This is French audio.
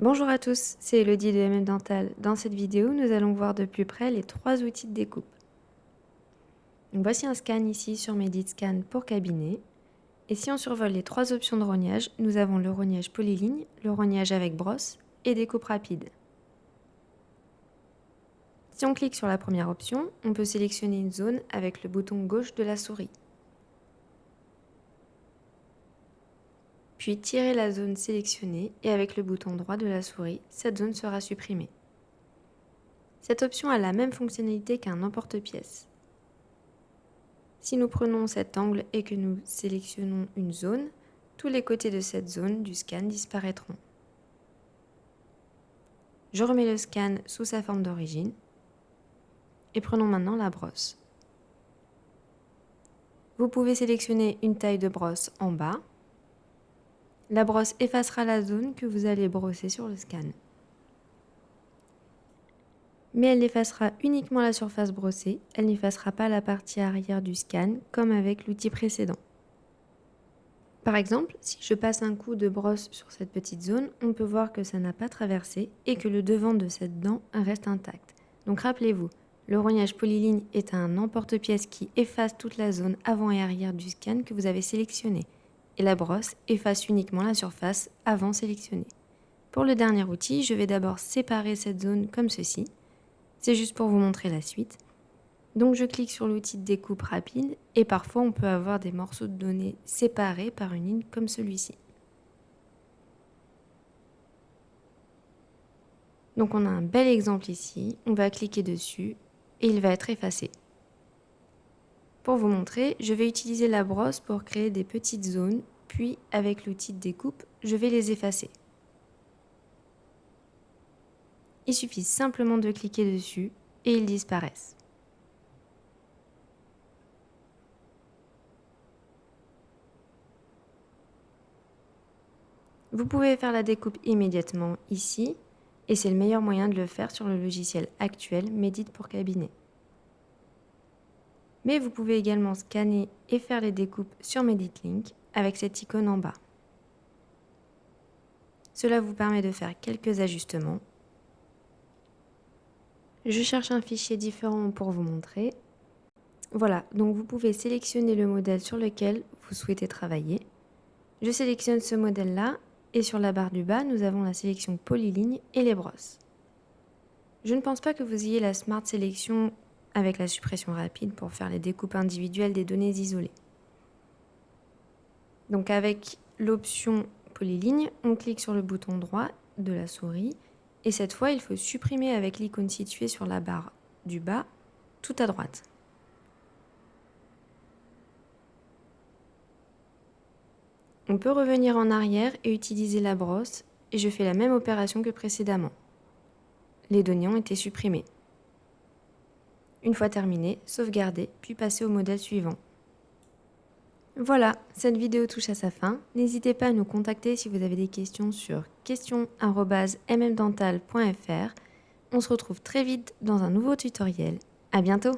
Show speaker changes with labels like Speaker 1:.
Speaker 1: Bonjour à tous, c'est Elodie de MM Dental. Dans cette vidéo, nous allons voir de plus près les 3 outils de découpe. Donc voici un scan ici sur MeditScan pour cabinet. Et si on survole les 3 options de rognage, nous avons le rognage polyligne, le rognage avec brosse et découpe rapide. Si on clique sur la première option, on peut sélectionner une zone avec le bouton gauche de la souris. Puis tirer la zone sélectionnée et avec le bouton droit de la souris, cette zone sera supprimée. Cette option a la même fonctionnalité qu'un emporte-pièce. Si nous prenons cet angle et que nous sélectionnons une zone, tous les côtés de cette zone du scan disparaîtront. Je remets le scan sous sa forme d'origine et prenons maintenant la brosse. Vous pouvez sélectionner une taille de brosse en bas. La brosse effacera la zone que vous allez brosser sur le scan. Mais elle effacera uniquement la surface brossée, elle n'effacera pas la partie arrière du scan comme avec l'outil précédent. Par exemple, si je passe un coup de brosse sur cette petite zone, on peut voir que ça n'a pas traversé et que le devant de cette dent reste intact. Donc rappelez-vous, le rognage polyligne est un emporte-pièce qui efface toute la zone avant et arrière du scan que vous avez sélectionné. Et la brosse efface uniquement la surface avant sélectionnée. Pour le dernier outil, je vais d'abord séparer cette zone comme ceci. C'est juste pour vous montrer la suite. Donc je clique sur l'outil de découpe rapide et parfois on peut avoir des morceaux de données séparés par une ligne comme celui-ci. Donc on a un bel exemple ici, on va cliquer dessus et il va être effacé. Pour vous montrer, je vais utiliser la brosse pour créer des petites zones, puis avec l'outil de découpe, je vais les effacer. Il suffit simplement de cliquer dessus et ils disparaissent. Vous pouvez faire la découpe immédiatement ici, et c'est le meilleur moyen de le faire sur le logiciel actuel Medit pour cabinet. Mais vous pouvez également scanner et faire les découpes sur MeditLink avec cette icône en bas. Cela vous permet de faire quelques ajustements. Je cherche un fichier différent pour vous montrer. Voilà, donc vous pouvez sélectionner le modèle sur lequel vous souhaitez travailler. Je sélectionne ce modèle-là et sur la barre du bas, nous avons la sélection polyligne et les brosses. Je ne pense pas que vous ayez la Smart Sélection avec la suppression rapide pour faire les découpes individuelles des données isolées. Donc avec l'option polyligne, on clique sur le bouton droit de la souris et cette fois, il faut supprimer avec l'icône située sur la barre du bas, tout à droite. On peut revenir en arrière et utiliser la brosse et je fais la même opération que précédemment. Les données ont été supprimées. Une fois terminé, sauvegarder, puis passer au modèle suivant. Voilà, cette vidéo touche à sa fin. N'hésitez pas à nous contacter si vous avez des questions sur questions@mmdental.fr. On se retrouve très vite dans un nouveau tutoriel. À bientôt!